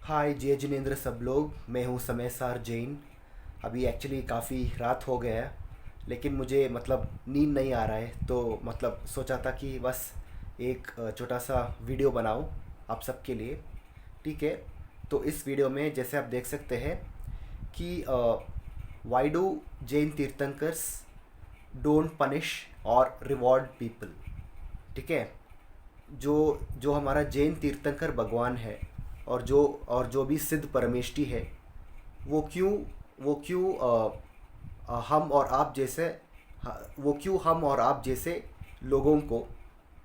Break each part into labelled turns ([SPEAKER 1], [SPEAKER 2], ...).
[SPEAKER 1] हाय जय जिनेंद्र सब लोग। मैं हूँ समय सार जैन। अभी एक्चुअली काफ़ी रात हो गया है, लेकिन मुझे नींद नहीं आ रहा है, तो सोचा था कि बस एक छोटा सा वीडियो बनाऊँ आप सबके लिए। ठीक है। तो इस वीडियो में जैसे आप देख सकते हैं कि why do Jain Tirthankars don't punish और रिवॉर्ड पीपल। ठीक है। जो जो हमारा जैन तीर्थंकर भगवान है और जो भी सिद्ध परमेष्टि है, वो क्यों वो क्यों हम और आप जैसे वो क्यों हम और आप जैसे लोगों को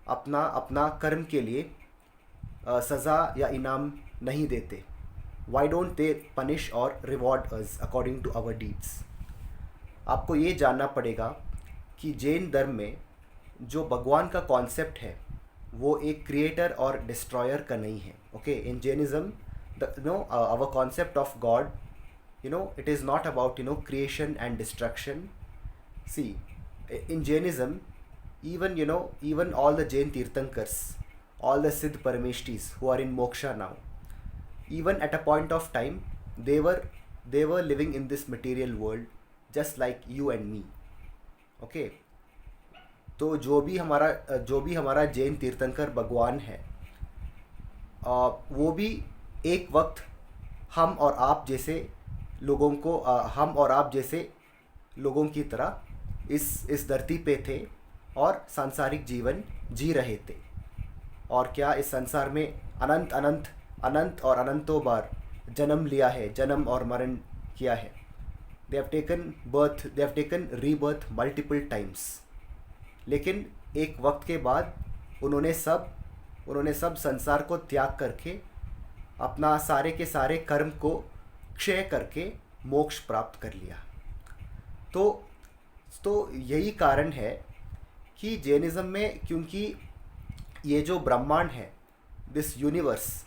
[SPEAKER 1] अपना अपना कर्म के लिए सज़ा या इनाम नहीं देते। वाई डोंट दे पनिश और reward us according to our deeds. आपको ये जानना पड़ेगा कि जैन धर्म में जो भगवान का कॉन्सेप्ट है वो एक क्रिएटर और डिस्ट्रॉयर का नहीं है। Okay, in Jainism the no our concept of God, it is not about creation and destruction. See, in Jainism, even all the Jain Tirthankars, all the Siddh Parameshtis who are in moksha now, even at a point of time, they were living in this material world just like you and me. Okay. तो जो भी हमारा जैन तीर्थंकर भगवान है, वो भी एक वक्त हम और आप जैसे हम और आप जैसे लोगों की तरह इस धरती पे थे और सांसारिक जीवन जी रहे थे। और क्या इस संसार में अनंत अनंत अनंत और अनंतों बार जन्म लिया है, जन्म और मरण किया है। They have taken rebirth multiple times. लेकिन एक वक्त के बाद उन्होंने सब संसार को त्याग करके अपना सारे के सारे कर्म को क्षय करके मोक्ष प्राप्त कर लिया। तो यही कारण है कि जैनिज्म में, क्योंकि ये जो ब्रह्मांड है, दिस यूनिवर्स,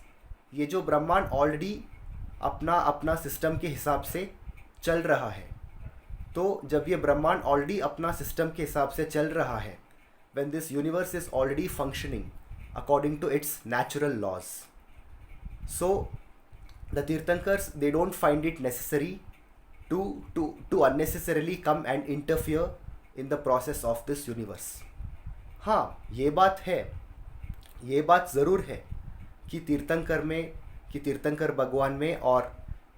[SPEAKER 1] ये जो ब्रह्मांड ऑलरेडी अपना अपना सिस्टम के हिसाब से चल रहा है। तो जब ये ब्रह्मांड ऑलरेडी अपना सिस्टम के हिसाब से चल रहा है, when this universe is already functioning according to its natural laws, so the Tirthankars, they don't find it necessary to unnecessarily come and interfere in the process of this universe. हाँ, ये बात ज़रूर है कि तीर्थंकर भगवान में और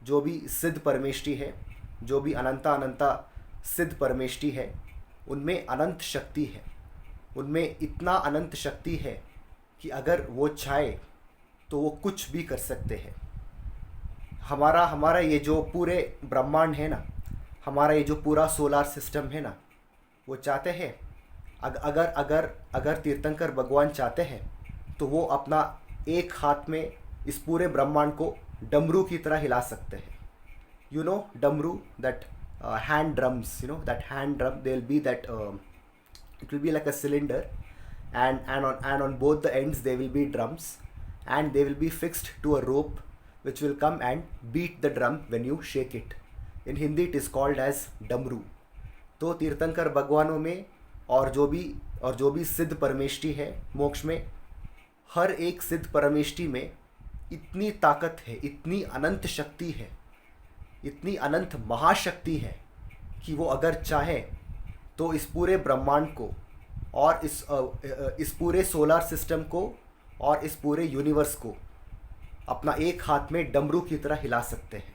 [SPEAKER 1] जो भी सिद्ध परमेष्टि है, जो भी अनंता सिद्ध परमेष्टि है, उनमें अनंत शक्ति है। उनमें इतना अनंत शक्ति है कि अगर वो चाहे तो वो कुछ भी कर सकते हैं। हमारा ये जो पूरे ब्रह्मांड है ना, हमारा ये जो पूरा सोलार सिस्टम है ना, वो चाहते हैं, अगर तीर्थंकर भगवान चाहते हैं तो वो अपना एक हाथ में इस पूरे ब्रह्मांड को डमरू की तरह हिला सकते हैं। डमरू, that hand drums, that hand drum, it will be like a cylinder, and on both the ends there will be drums, and they will be fixed to a rope which will come and beat the drum when you shake it. In Hindi it is called as damru. तो तीर्थंकर भगवानों में और जो भी सिद्ध परमेष्टि है मोक्ष में, हर एक सिद्ध परमेष्टि में इतनी ताकत है, इतनी अनंत शक्ति है, इतनी अनंत महाशक्ति है कि वो अगर चाहे तो इस पूरे ब्रह्मांड को और इस पूरे सोलार सिस्टम को और इस पूरे यूनिवर्स को अपना एक हाथ में डमरू की तरह हिला सकते हैं।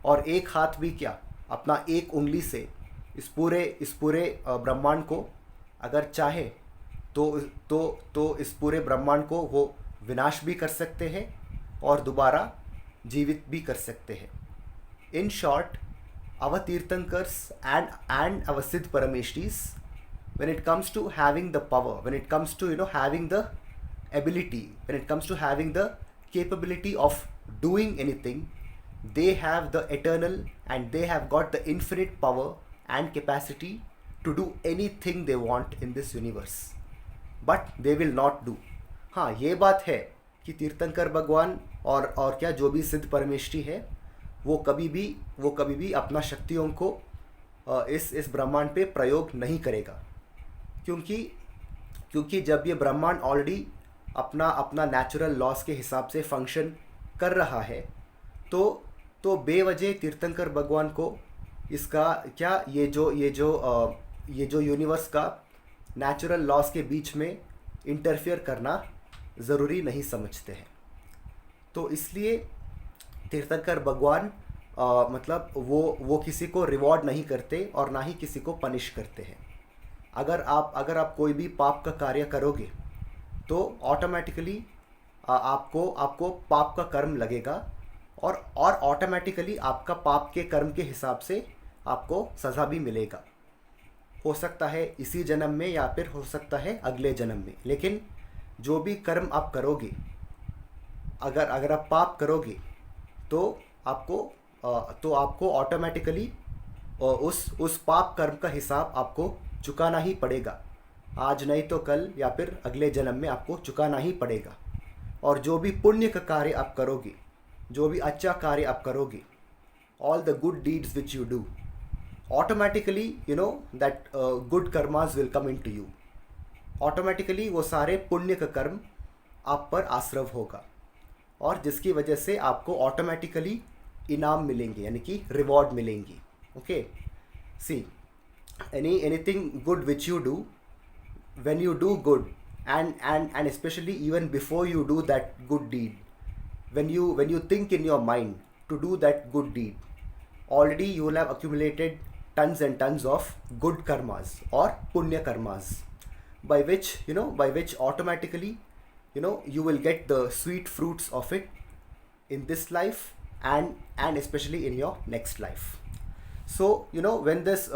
[SPEAKER 1] और एक हाथ भी क्या, अपना एक उंगली से इस पूरे ब्रह्मांड को अगर चाहे तो इस पूरे ब्रह्मांड को वो विनाश भी कर सकते हैं और दोबारा जीवित भी कर सकते हैं। In short, our Tirthankars and our Siddh Parameshtis, when it comes to having the power, when it comes to having the ability, when it comes to having the capability of doing anything, they have the eternal and they have got the infinite power and capacity to do anything they want in this universe, but they will not do. हाँ, ये बात है कि तीर्थंकर भगवान और क्या जो भी सिद्ध परमेष्टि है, वो कभी भी अपना शक्तियों को इस ब्रह्मांड पे प्रयोग नहीं करेगा, क्योंकि जब ये ब्रह्मांड ऑलरेडी अपना नेचुरल लॉस के हिसाब से फंक्शन कर रहा है, तो बेवजह तीर्थंकर भगवान को इसका क्या ये जो यूनिवर्स का नेचुरल लॉस के बीच में इंटरफियर करना ज़रूरी नहीं समझते हैं। तो इसलिए तीर्थंकर भगवान मतलब वो किसी को रिवॉर्ड नहीं करते और ना ही किसी को पनिश करते हैं। अगर आप कोई भी पाप का कार्य करोगे तो ऑटोमेटिकली आपको पाप का कर्म लगेगा और ऑटोमेटिकली आपका पाप के कर्म के हिसाब से आपको सज़ा भी मिलेगा। हो सकता है इसी जन्म में या फिर हो सकता है अगले जन्म में, लेकिन जो भी कर्म आप करोगे, अगर आप पाप करोगे तो आपको ऑटोमेटिकली उस पाप कर्म का हिसाब आपको चुकाना ही पड़ेगा। आज नहीं तो कल या फिर अगले जन्म में आपको चुकाना ही पड़ेगा। और जो भी पुण्य का कार्य आप करोगे, जो भी अच्छा कार्य आप करोगे, all the good deeds which you do, automatically that good karmas will come into you. Automatically वो सारे पुण्य का कर्म आप पर आश्रव होगा और जिसकी वजह से आपको ऑटोमेटिकली इनाम मिलेंगे, यानी कि रिवॉर्ड मिलेंगी। Okay, see anything good which you do, when you do good and especially even before you do that good deed, when you think in your mind to do that good deed, already you will have accumulated tons and tons of good karmas or punya karmas, by which automatically you will get the sweet fruits of it in this life and especially in your next life. So when this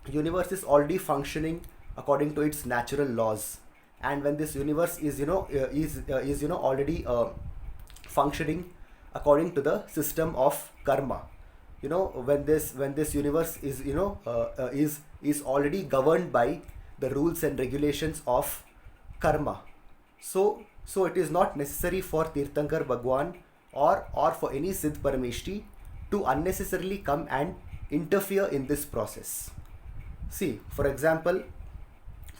[SPEAKER 1] universe is already functioning according to its natural laws, and when this universe is already functioning according to the system of karma, when this universe is is already governed by the rules and regulations of karma, so it is not necessary for Tirthankar Bhagwan or for any Siddh Parameshti to unnecessarily come and interfere in this process. See, for example,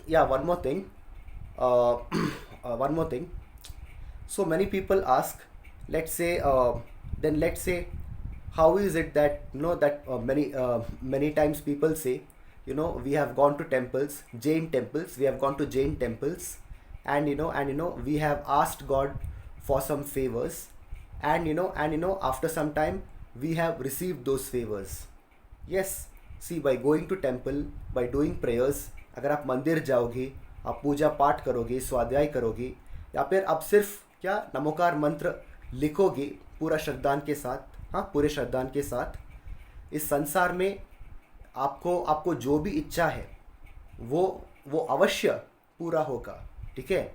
[SPEAKER 1] one more thing. One more thing. So many people ask, let's say, how is it that many times people say, we have gone to temples, Jain temples, we have gone to Jain temples, and we have asked God for some favors, and after some time we have received those favors. Yes, see, by going to temple, by doing prayers, अगर आप मंदिर जाओगे, आप पूजा पाठ करोगे, स्वाध्याय करोगे, या फिर आप सिर्फ क्या नमोकार मंत्र लिखोगे पूरा श्रद्धान के साथ, पूरे श्रद्धान के साथ, इस संसार में आपको जो भी इच्छा है वो अवश्य पूरा होगा। ठीक है,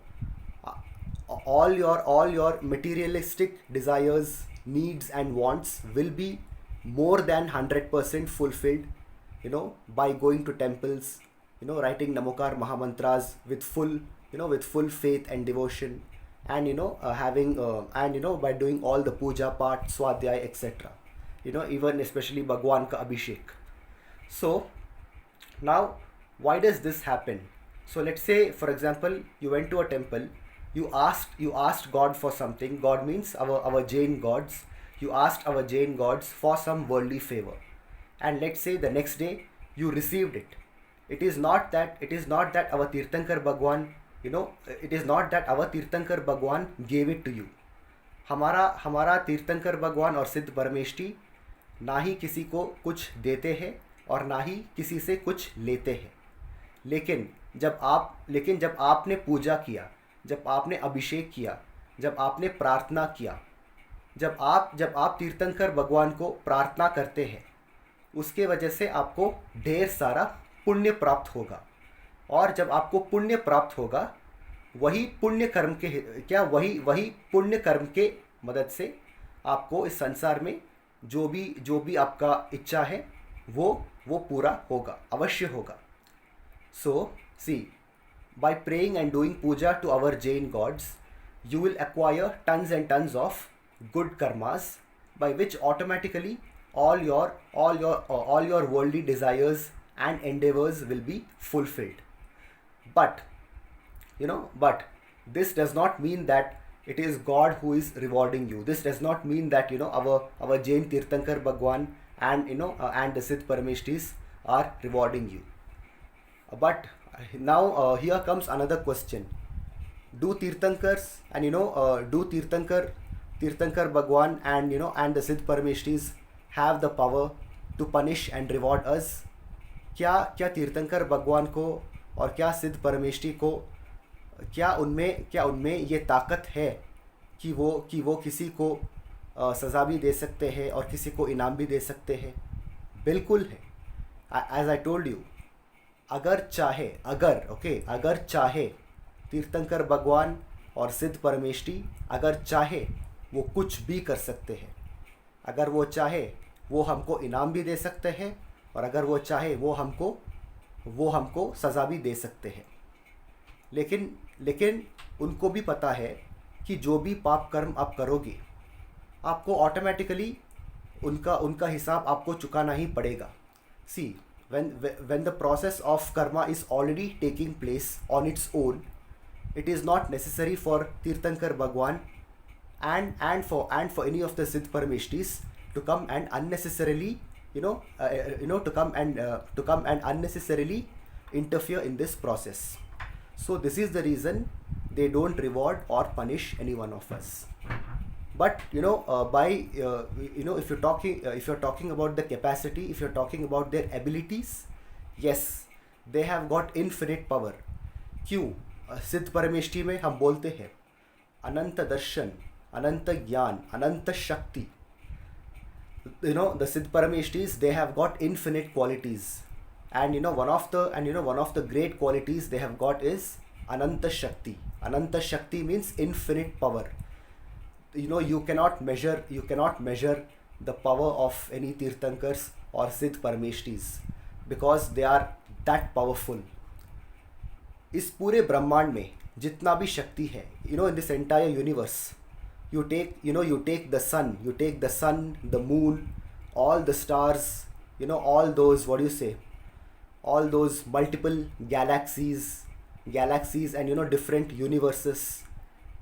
[SPEAKER 1] all your materialistic desires, needs and wants will be more than 100% fulfilled, by going to temples, writing Namokar Mahamantras with full faith and devotion, and having by doing all the puja part, swadhyay, etc. Even especially Bhagwan ka abhishek. So now, why does this happen? So let's say, for example, you went to a temple, you asked God for something. God means our Jain gods. You asked our Jain gods for some worldly favor, and let's say the next day you received it. It is not that our Tirthankar Bhagwan, it is not that our Tirthankar Bhagwan gave it to you. हमारा तीर्थंकर भगवान और सिद्ध परमेष्टि ना ही किसी को कुछ देते हैं और ना ही किसी से कुछ लेते हैं। लेकिन जब आपने पूजा किया, जब आपने अभिषेक किया, जब आपने प्रार्थना किया, जब आप तीर्थंकर भगवान को प्रार्थना करते हैं, उसके वजह से आपको ढेर सारा पुण्य प्राप्त होगा। और जब आपको पुण्य प्राप्त होगा, वही पुण्य कर्म के मदद से आपको इस संसार में जो भी आपका इच्छा है वो पूरा होगा, अवश्य होगा। So see, by praying and doing puja to our Jain gods, you will acquire tons and tons of good karmas, by which automatically all your worldly desires and endeavors will be fulfilled. But this does not mean that it is God who is rewarding you. This does not mean that our Jain Tirthankar Bhagwan and and the Siddh Parameshtis are rewarding you. But now here comes another question. Do Tirthankars and do Tirthankar Bhagwan and and the Siddh Parameshtis have the power to punish and reward us? क्या तीर्थंकर भगवान को और क्या सिद्ध परमेष्ठी को क्या उनमें ये ताकत है कि वो किसी को सज़ा भी दे सकते हैं और किसी को इनाम भी दे सकते हैं? बिल्कुल है. एज आई टोल्ड यू, अगर चाहे तीर्थंकर भगवान और सिद्ध परमेष्ठी अगर चाहे वो कुछ भी कर सकते हैं. अगर वो चाहे वो हमको इनाम भी दे सकते हैं और अगर वो चाहे वो हमको सज़ा भी दे सकते हैं. लेकिन उनको भी पता है कि जो भी पाप कर्म आप करोगे आपको ऑटोमेटिकली उनका हिसाब आपको चुकाना ही पड़ेगा. सी, when the process of karma is already taking place on its own, it is not necessary for Tirthankar Bhagwan and for any of the Siddh Parameshtis to come and unnecessarily to come and unnecessarily interfere in this process. So this is the reason they don't reward or punish any one of us. But if you're talking about the capacity, if you're talking about their abilities, yes, they have got infinite power. क्यों? सिद्ध परमेष्ठी में हम बोलते हैं अनंत दर्शन, अनंत ज्ञान, अनंत शक्ति. The Siddh Parameshtis, they have got infinite qualities, and one of the great qualities they have got is Ananta Shakti. Ananta Shakti means infinite power. You cannot measure the power of any Tirthankars or Siddh Parameshtis because they are that powerful. इस पूरे ब्रह्मांड में जितना भी शक्ति है, in this entire universe, you take the sun, the moon, all the stars, all those, all those multiple galaxies and different universes,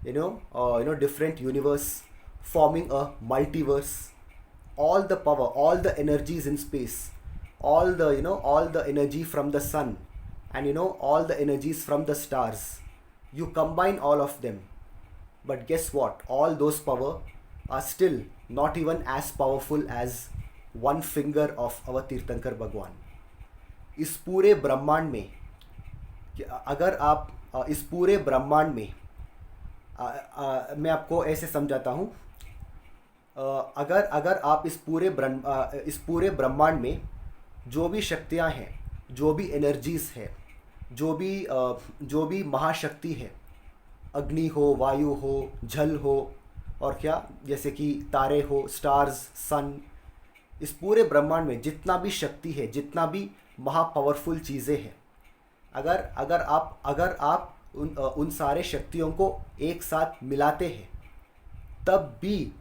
[SPEAKER 1] different universe forming a multiverse. All the power, all the energies in space, all the energy from the sun and all the energies from the stars, you combine all of them. But guess what? All those power are still not even as powerful as one finger of our Tirthankar Bhagwan. इस पूरे ब्रह्मांड में अगर आप इस पूरे ब्रह्मांड में मैं आपको ऐसे समझाता हूँ. अगर आप इस पूरे ब्रह्मांड में जो भी शक्तियाँ हैं, जो भी एनर्जीज है, जो भी महाशक्ति है, अग्नि हो, वायु हो, जल हो और क्या जैसे कि तारे हो, स्टार्स, सन, इस पूरे ब्रह्मांड में जितना भी शक्ति है, जितना भी महा पावरफुल चीज़ें हैं, अगर आप उन सारे शक्तियों को एक साथ मिलाते हैं तब भी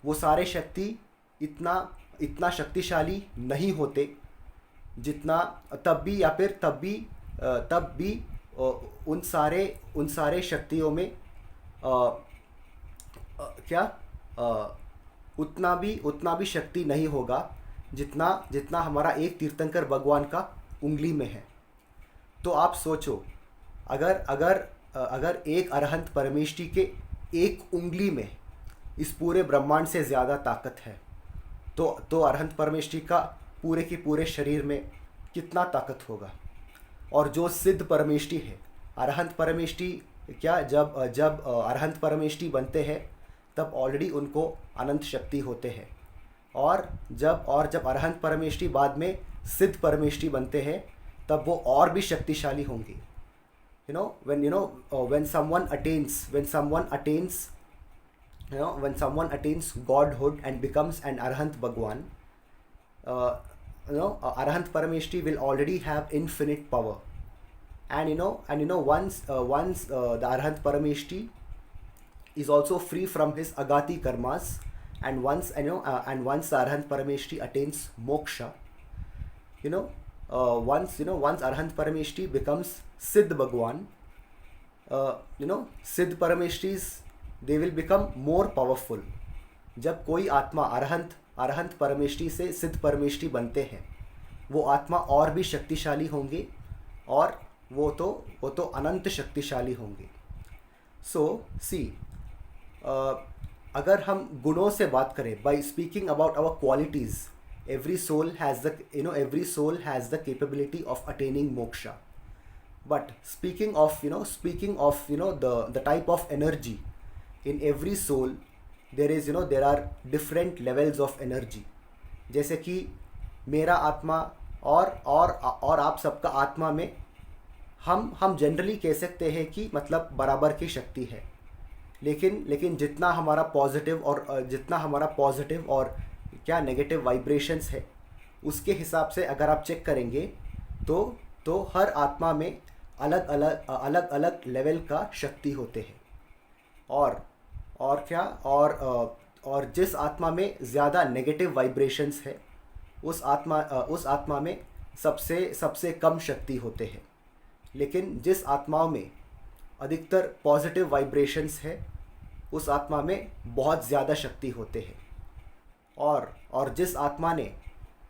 [SPEAKER 1] वो सारे शक्ति इतना शक्तिशाली नहीं होते जितना तब भी उन सारे शक्तियों में उतना भी शक्ति नहीं होगा जितना हमारा एक तीर्थंकर भगवान का उंगली में है. तो आप सोचो, अगर एक अरहंत परमेष्ठी के एक उंगली में इस पूरे ब्रह्मांड से ज़्यादा ताकत है तो अरहंत परमेष्ठी का पूरे के पूरे शरीर में कितना ताकत होगा. और जो सिद्ध परमेष्ठी है, अरहंत परमेष्ठी जब अरहंत परमेष्ठी बनते हैं तब ऑलरेडी उनको अनंत शक्ति होते हैं. और जब अरहंत परमेष्ठी बाद में सिद्ध परमेष्ठी बनते हैं तब वो और भी शक्तिशाली होंगे. when someone attains godhood and becomes an arahant Bhagwan, Arahant Parameshti will already have infinite power. And once the Arahant Parameshti is also free from his agati karmas, and once the Arahant Parameshti attains moksha, once Arahant Parameshti becomes Siddh Bhagwan, Siddh Parameshtis, they will become more powerful. जब कोई आत्मा अरहंत अरहंत परमेष्टि से सिद्ध परमेष्टि बनते हैं, वो आत्मा और भी शक्तिशाली होंगे, और वो तो अनंत शक्तिशाली होंगे। सो सी, अगर हम गुणों से बात करें, by speaking about our qualities, every soul has the every soul has the capability of attaining moksha. But speaking of the type of energy in every soul, there are different levels of energy. जैसे कि मेरा आत्मा और आप सबका आत्मा में हम जनरली कह सकते हैं कि मतलब बराबर की शक्ति है। लेकिन जितना हमारा पॉजिटिव और क्या नेगेटिव वाइब्रेशंस है, उसके हिसाब से अगर आप चेक करेंगे तो हर आत्मा में अलग अलग लेवल का शक्ति होते हैं। और जिस आत्मा में ज़्यादा नेगेटिव वाइब्रेशंस है, उस आत्मा में सबसे कम शक्ति होते हैं। लेकिन जिस आत्माओं में अधिकतर पॉजिटिव वाइब्रेशंस है, उस आत्मा में बहुत ज़्यादा शक्ति होते हैं। और जिस आत्मा ने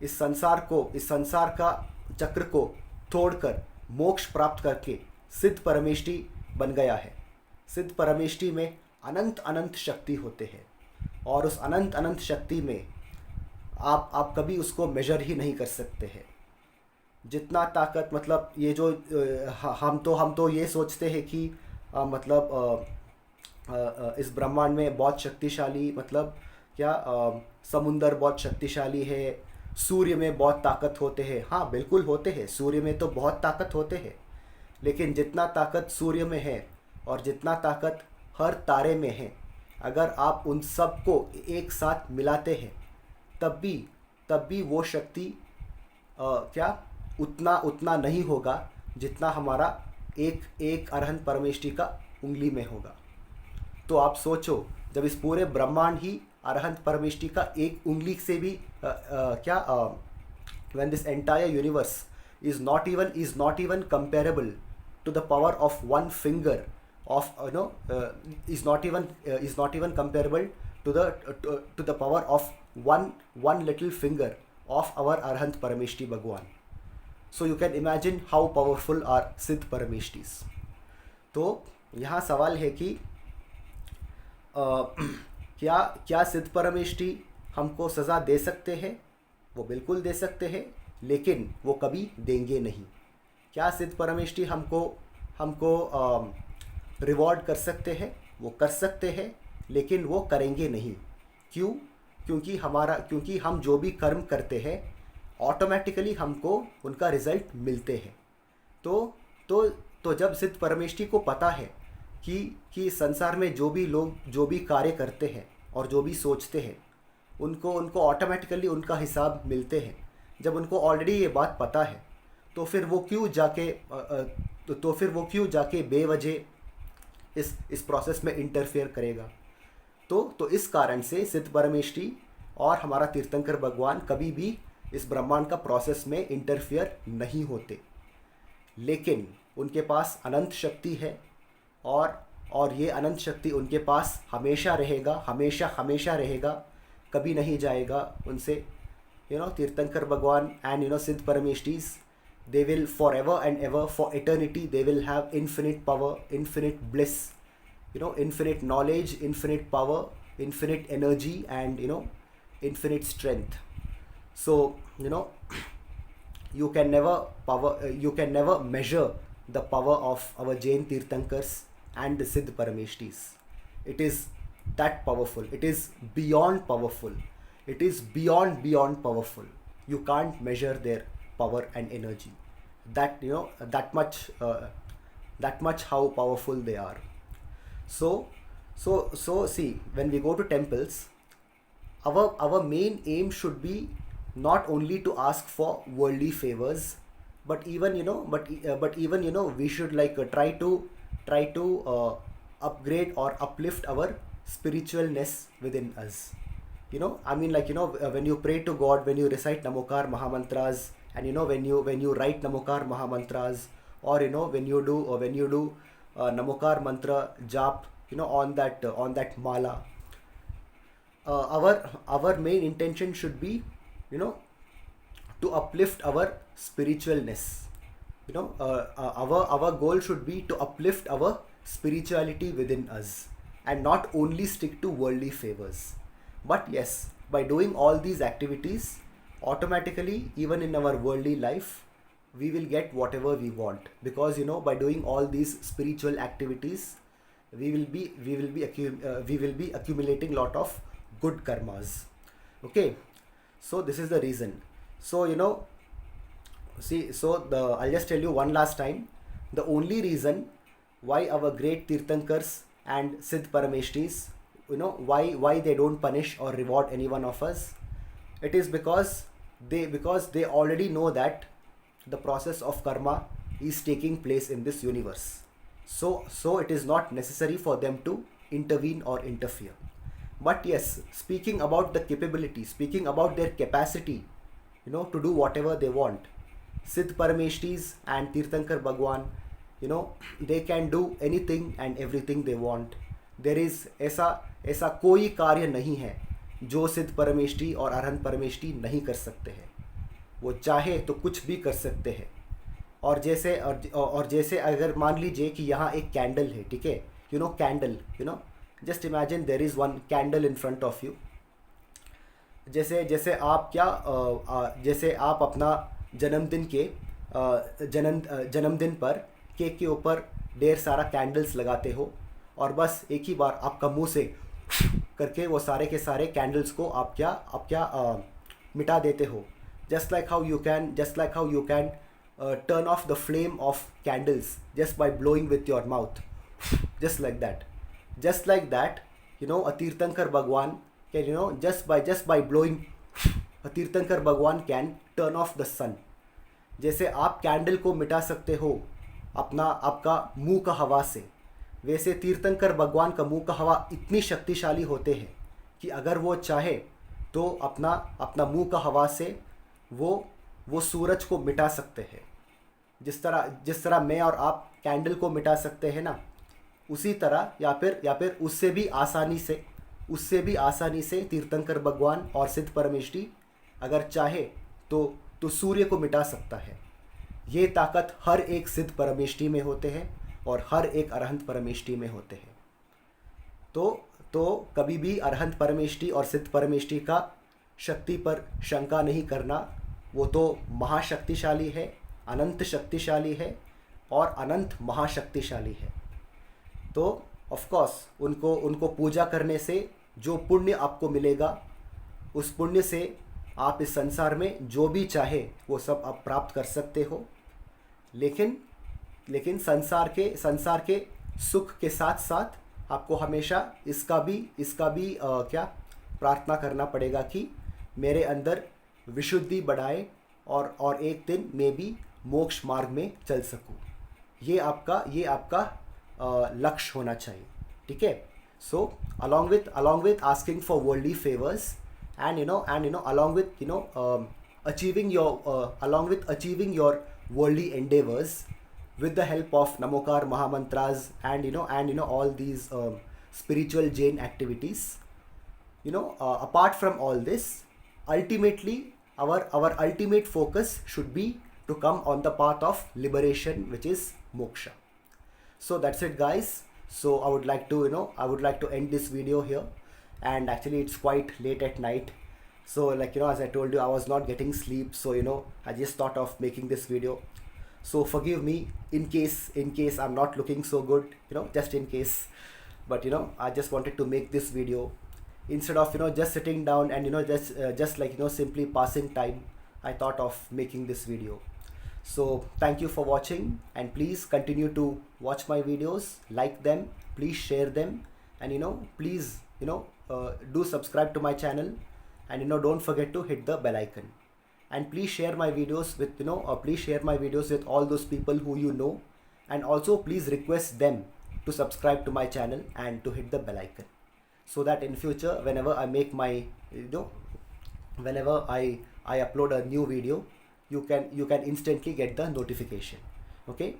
[SPEAKER 1] इस संसार का चक्र को तोड़कर मोक्ष प्राप्त करके सिद्ध परमेष्टि बन गया है, सिद्ध परमेष्टि में अनंत शक्ति होते हैं, और उस अनंत शक्ति में आप कभी उसको मेजर ही नहीं कर सकते हैं। जितना ताकत, मतलब ये जो हम तो ये सोचते हैं कि इस ब्रह्मांड में बहुत शक्तिशाली, मतलब क्या समुंदर बहुत शक्तिशाली है, सूर्य में बहुत ताकत होते हैं। हाँ, बिल्कुल होते हैं, सूर्य में तो बहुत ताकत होते हैं। लेकिन जितना ताकत सूर्य में है और जितना ताकत हर तारे में है, अगर आप उन सब को एक साथ मिलाते हैं, तब भी वो शक्ति उतना नहीं होगा जितना हमारा एक अरहंत परमेष्टि का उंगली में होगा। तो आप सोचो, जब इस पूरे ब्रह्मांड ही अरहंत परमेष्टि का एक उंगली से भी when this entire universe is not even comparable to the power of one finger of is not even comparable to the power of one little finger of our Arhant Parameshti Bhagwan. So you can imagine how powerful are Siddh Parameshtis. तो यहाँ सवाल है कि क्या सिद्ध परमेष्टि हमको सज़ा दे सकते हैं? वो बिल्कुल दे सकते हैं, लेकिन वो कभी देंगे नहीं। क्या सिद्ध परमेष्टि हमको रिवॉर्ड कर सकते हैं? वो कर सकते हैं, लेकिन वो करेंगे नहीं। क्यों? क्योंकि हम जो भी कर्म करते हैं, ऑटोमेटिकली हमको उनका रिज़ल्ट मिलते हैं। तो जब सिद्ध परमेष्टि को पता है कि संसार में जो भी लोग जो भी कार्य करते हैं और जो भी सोचते हैं, उनको ऑटोमेटिकली उनका हिसाब मिलते हैं। जब उनको ऑलरेडी ये बात पता है, तो फिर वो क्यों जाके बेवजह इस प्रोसेस में इंटरफेयर करेगा। तो इस कारण से सिद्ध परमेष्टि और हमारा तीर्थंकर भगवान कभी भी इस ब्रह्मांड का प्रोसेस में इंटरफेयर नहीं होते। लेकिन उनके पास अनंत शक्ति है, और ये अनंत शक्ति उनके पास हमेशा रहेगा, कभी नहीं जाएगा उनसे। तीर्थंकर भगवान एंड सिद्ध परमेष्टिस, they will forever and ever, for eternity, they will have infinite power, infinite bliss, infinite knowledge, infinite power, infinite energy, and infinite strength. So you can never measure the power of our Jain Tirthankars and the Siddh Parameshtis. It is that powerful. It is beyond powerful. It is beyond powerful. You can't measure their power and energy. That much how powerful they are. So see, when we go to temples, our main aim should be not only to ask for worldly favors, but even we should try to upgrade or uplift our spiritualness within us. When you pray to God, when you recite Namokar Mahamantras, and when you write Namokar Mahamantras, or when you do Namokar mantra jap on that mala. Our main intention should be, you know, to uplift our spiritualness. Our goal should be to uplift our spirituality within us, and not only stick to worldly favors. But yes, by doing all these activities, automatically, even in our worldly life, we will get whatever we want, because by doing all these spiritual activities, we will be accumulating lot of good karmas. Okay, so this is the reason. So I'll just tell you one last time. The only reason why our great Tirthankars and Siddh Parameshtis, why they don't punish or reward any one of us, it is because they already know that the process of karma is taking place in this universe. So it is not necessary for them to intervene or interfere. But yes, speaking about the capability, speaking about their capacity, to do whatever they want, Siddh Parameshtis and Tirthankar Bhagwan, they can do anything and everything they want. There is ऐसा कोई कार्य नहीं है जो सिद्ध परमेष्टि और अरहंत परमेष्टि नहीं कर सकते हैं. वो चाहे तो कुछ भी कर सकते हैं. और जैसे अगर मान लीजिए कि यहाँ एक कैंडल है, ठीक है, candle, just imagine there is one candle in front of you. जैसे आप अपना जन्मदिन पर केक के ऊपर ढेर सारा कैंडल्स लगाते हो, और बस एक ही बार आपका मुंह से करके वो सारे के सारे कैंडल्स को आप क्या मिटा देते हो. Just like how you can turn off the flame of candles just by blowing with your mouth, just like that, a Tirthankar Bhagwan can, just by blowing, a Tirthankar Bhagwan can turn off the sun. जैसे आप candle को मिटा सकते हो आपका मुंह का हवा से, वैसे तीर्थंकर भगवान का मुंह का हवा इतनी शक्तिशाली होते हैं कि अगर वो चाहे तो अपना मुंह का हवा से वो सूरज को मिटा सकते हैं. जिस तरह मैं और आप कैंडल को मिटा सकते हैं ना, उसी तरह या फिर उससे भी आसानी से तीर्थंकर भगवान और सिद्ध परमेष्टि अगर चाहे तो सूर्य को मिटा सकता है. ये ताकत हर एक सिद्ध परमेष्टि में होते हैं और हर एक अरहंत परमेष्टि में होते हैं. तो कभी भी अरहंत परमेष्टि और सिद्ध परमेष्टि का शक्ति पर शंका नहीं करना. वो तो महाशक्तिशाली है, अनंत शक्तिशाली है और अनंत महाशक्तिशाली है. तो ऑफ कोर्स उनको पूजा करने से जो पुण्य आपको मिलेगा, उस पुण्य से आप इस संसार में जो भी चाहे वो सब आप प्राप्त कर सकते हो. लेकिन संसार के सुख के साथ साथ आपको हमेशा इसका भी क्या प्रार्थना करना पड़ेगा कि मेरे अंदर विशुद्धि बढ़ाए और एक दिन मैं भी मोक्ष मार्ग में चल सकूं. ये आपका लक्ष्य होना चाहिए. ठीक है. सो along with asking for worldly favors and along with achieving your worldly endeavors with the help of Namokar Mahamantras and all these spiritual Jain activities, apart from all this, ultimately our ultimate focus should be to come on the path of liberation, which is moksha. So that's it, guys. So I would like to end this video here, and actually it's quite late at night. So as I told you, I was not getting sleep, so I just thought of making this video. So forgive me in case I'm not looking so good, just in case. But I just wanted to make this video instead of just sitting down and just simply passing time. I thought of making this video. So thank you for watching, and please continue to watch my videos, like them, please share them, and please do subscribe to my channel, and don't forget to hit the bell icon. And please share my videos with all those people who you know, and also please request them to subscribe to my channel and to hit the bell icon, so that in future whenever I make my whenever I upload a new video, you can instantly get the notification. Okay.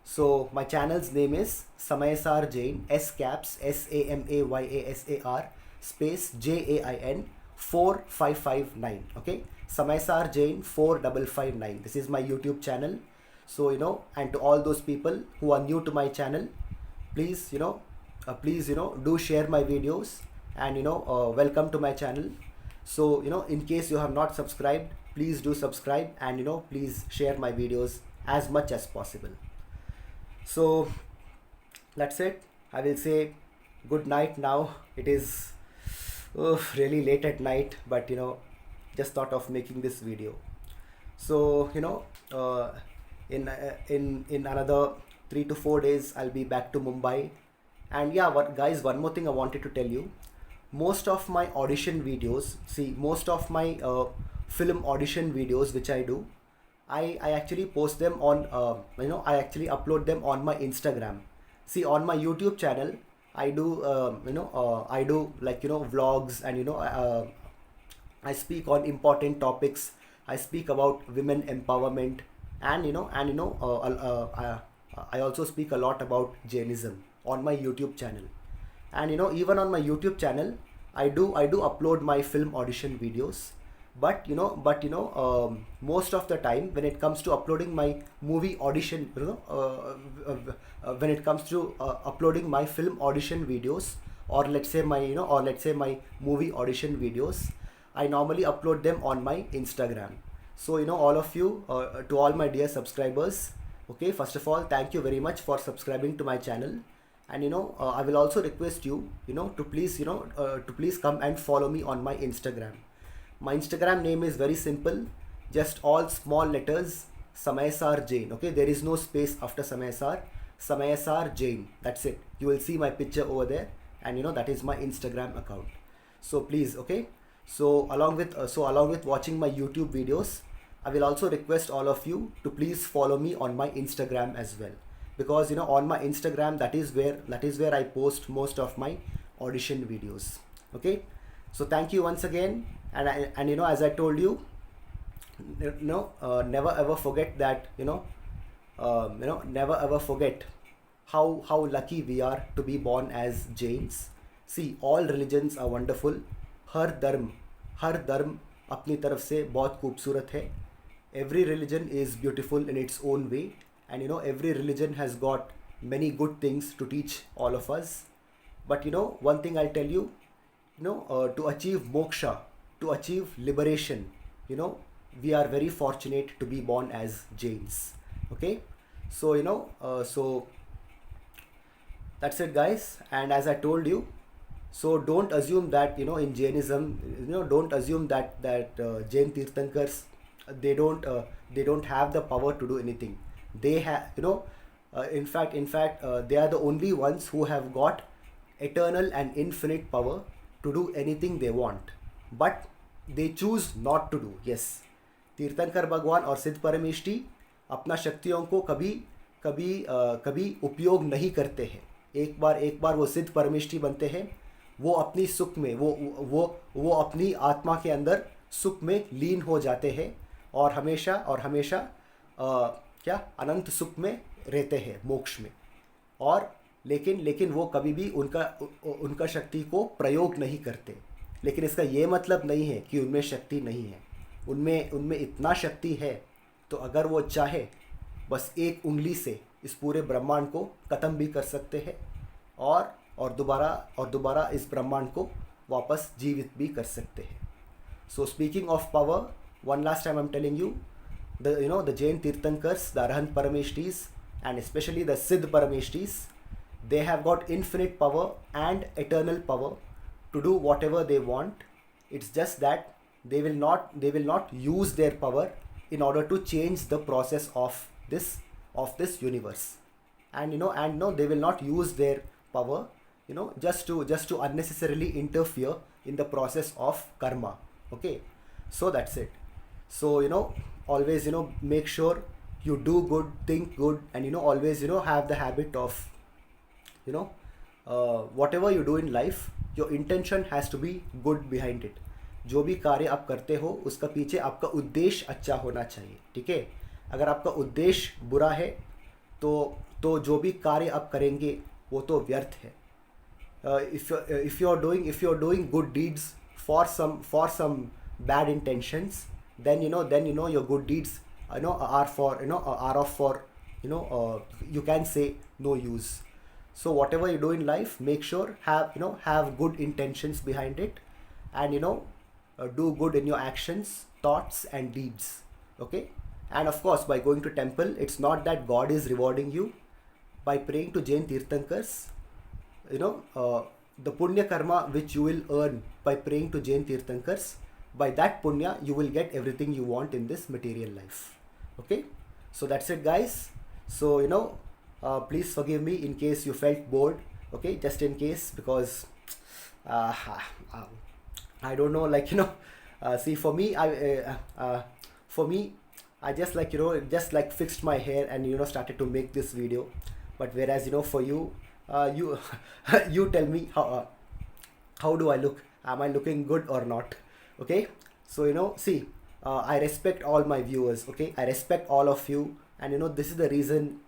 [SPEAKER 1] So my channel's name is Samaysar Jain, S caps SAMAYASAR space JAIN 4559. Okay, Samaysar Jain 4559. This is my YouTube channel. So and to all those people who are new to my channel, please please do share my videos, and welcome to my channel. So in case you have not subscribed, please do subscribe, and please share my videos as much as possible. So that's it. I will say good night now. It is really late at night, but just thought of making this video. So in another 3 to 4 days I'll be back to Mumbai. And yeah, guys, one more thing I wanted to tell you. Most of my audition videos, most of my film audition videos which I do, I actually post them on I actually upload them on my Instagram. See, on my YouTube channel I do I do like vlogs, and I speak on important topics. I speak about women empowerment, and I also speak a lot about Jainism on my YouTube channel. And even on my YouTube channel I do upload my film audition videos. But most of the time when it comes to uploading my movie audition, when it comes to uploading my film audition videos, or let's say my movie audition videos, I normally upload them on my Instagram. So all of you, to all my dear subscribers, okay, first of all, thank you very much for subscribing to my channel. And I will also request you to please come and follow me on my Instagram. My Instagram name is very simple, just all small letters, Samaysar Jain. Okay, there is no space after Samaysar Jain. That's it. You will see my picture over there, and that is my Instagram account. So please, okay. So along with watching my YouTube videos, I will also request all of you to please follow me on my Instagram as well, because on my Instagram, that is where I post most of my audition videos. Okay. So thank you once again, and as I told you, never ever forget that never ever forget how lucky we are to be born as Jains. See, all religions are wonderful. हर धर्म अपनी तरफ से बहुत खूबसूरत है. Every religion is beautiful in its own way, and every religion has got many good things to teach all of us. But one thing I'll tell you, to achieve moksha, to achieve liberation, we are very fortunate to be born as Jains. Okay, so so that's it, guys. And as I told you, so don't assume that in Jainism, don't assume that Jain Tirthankars, they don't have the power to do anything. They have in fact they are the only ones who have got eternal and infinite power to do anything they want, but they choose not to do. Yes, तीर्थंकर भगवान और सिद्ध परमेष्ठी अपना शक्तियों को कभी उपयोग नहीं करते हैं. एक बार वो सिद्ध परमेष्ठी बनते हैं, वो अपनी सुख में वो अपनी आत्मा के अंदर सुख में लीन हो जाते हैं, और हमेशा क्या अनंत सुख में रहते हैं, मोक्ष में. और लेकिन वो कभी भी उनका शक्ति को प्रयोग नहीं करते. लेकिन इसका ये मतलब नहीं है कि उनमें शक्ति नहीं है. उनमें इतना शक्ति है, तो अगर वो चाहे बस एक उंगली से इस पूरे ब्रह्मांड को ख़त्म भी कर सकते हैं, और दोबारा इस ब्रह्मांड को वापस जीवित भी कर सकते हैं. सो speaking of power, one last time I'm telling you, the Jain Tirthankars, the Arahant Parameshtis, and especially the Siddh Parameshtis, they have got infinite power and eternal power to do whatever they want. It's just that they will not use their power in order to change the process of this universe. And they will not use their power just to unnecessarily interfere in the process of karma. Okay, so that's it. So always make sure you do good, think good, and always have the habit of whatever you do in life, your intention has to be good behind it. जो भी कार्य आप करते हो उसका पीछे आपका उद्देश्य अच्छा होना चाहिए. ठीक है, अगर आपका उद्देश्य बुरा है तो तो जो भी कार्य आप करेंगे वो तो व्यर्थ है. If you're doing good deeds for some bad intentions, then your good deeds are for are of for you can say no use. So whatever you do in life, make sure have good intentions behind it, and do good in your actions, thoughts and deeds. Okay. And of course, by going to temple, it's not that God is rewarding you. By praying to Jain Tirthankars, the punya karma which you will earn by praying to Jain Tirthankars, by that punya you will get everything you want in this material life. Okay. So that's it, guys. So please forgive me in case you felt bored. Okay, just in case, because uh, I don't know, see, for me, I just just like fixed my hair and started to make this video. But whereas for you, you you tell me how do I look? Am I looking good or not? Okay. So see, I respect all my viewers. Okay, I respect all of you, and this is the reason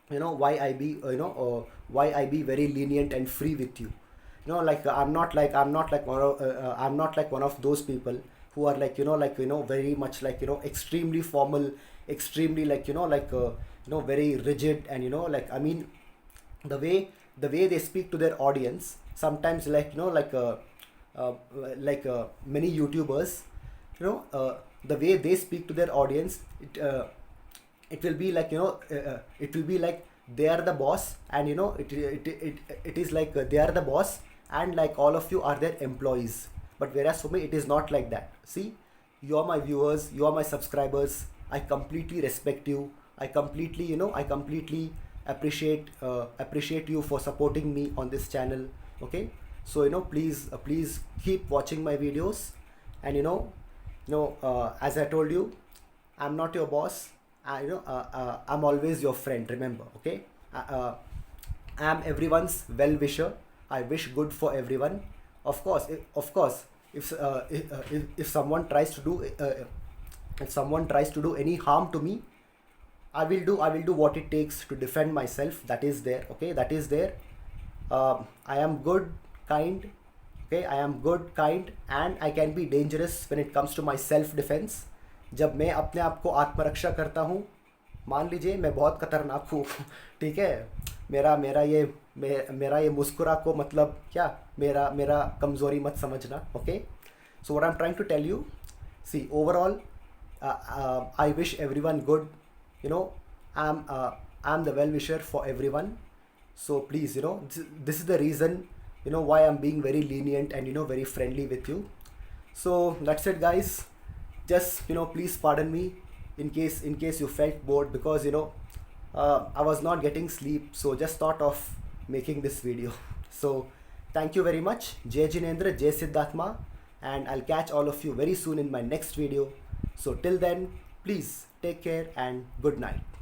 [SPEAKER 1] why I be very lenient and free with you. I'm not like I'm not like one of those people who are very much extremely formal, extremely very rigid, and I mean, the way they speak to their audience sometimes, many YouTubers, the way they speak to their audience, it will be it will be like they are the boss, and it is like they are the boss, and like all of you are their employees. But whereas for me, it is not like that. See, you are my viewers, you are my subscribers. I completely respect you. I completely appreciate you for supporting me on this channel. Okay. So please keep watching my videos, and as I told you, I'm not your boss. I'm always your friend, remember. Okay. I'm everyone's well wisher. I wish good for everyone. Of course, if someone tries to do any harm to me, I will do what it takes to defend myself. That is there. Okay, that is there. I am good, kind. Okay, I am good, kind, and I can be dangerous when it comes to my self defense. जब मैं अपने आप को आत्मरक्षा करता हूँ, मान लीजिए मैं बहुत खतरनाक हूँ. ठीक है, मेरा ये मुस्कुरा को मतलब क्या, मेरा कमज़ोरी मत समझना. Okay. So what I am trying to tell you, see, overall I wish everyone good. I'm the well wisher for everyone. So please, this is the reason why I'm being very lenient and very friendly with you. So that's it, guys. Just please pardon me in case you felt bored, because I was not getting sleep, so just thought of making this video. So thank you very much. Jai Jinendra, Jai Siddhatma, and I'll catch all of you very soon in my next video. So till then, please take care and good night.